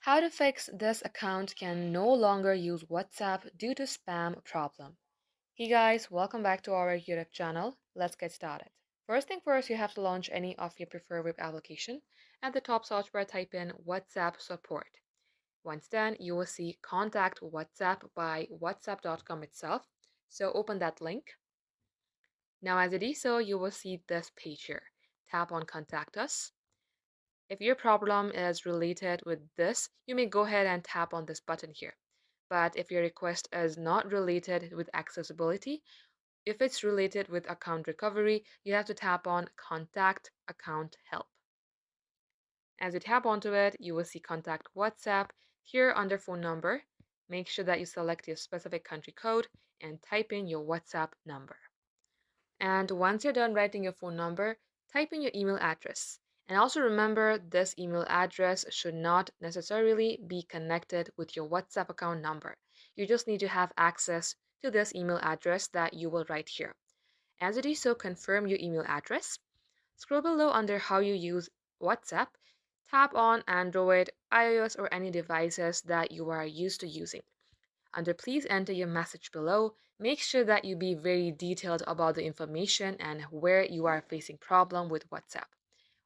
How to fix this account can no longer use WhatsApp due to spam problem. Hey guys, welcome back to our YouTube channel. Let's get started. First thing first, you have to launch any of your preferred web application. At the top search bar, type in WhatsApp support. Once done, you will see Contact WhatsApp by whatsapp.com itself. So open that link. Now as you do so, you will see this page here. Tap on Contact Us. If your problem is related with this, you may go ahead and tap on this button here. But if your request is not related with accessibility, if it's related with account recovery, you have to tap on Contact Account Help. As you tap onto it, you will see Contact WhatsApp here under phone number. Make sure that you select your specific country code and type in your WhatsApp number. And once you're done writing your phone number, type in your email address. And also remember, this email address should not necessarily be connected with your WhatsApp account number. You just need to have access to this email address that you will write here. As you do so, confirm your email address. Scroll below under how you use WhatsApp. Tap on Android, iOS, or any devices that you are used to using. Under please enter your message below, make sure that you be very detailed about the information and where you are facing problem with WhatsApp.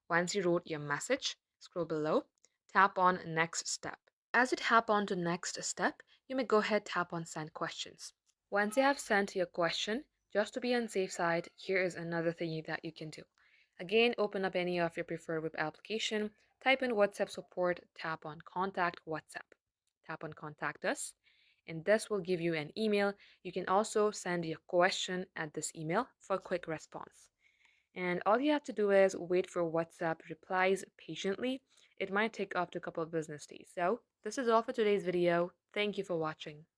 Once you wrote your message, scroll below, tap on next step. As you tap on to next step, you may go ahead tap on send questions. Once you have sent your question, just to be on safe side, here is another thing that you can do. Again, open up any of your preferred web application, type in WhatsApp support, tap on contact WhatsApp. Tap on contact us, and this will give you an email. You can also send your question at this email for quick response. And all you have to do is wait for WhatsApp replies patiently. It might take up to a couple of business days. So this is all for today's video. Thank you for watching.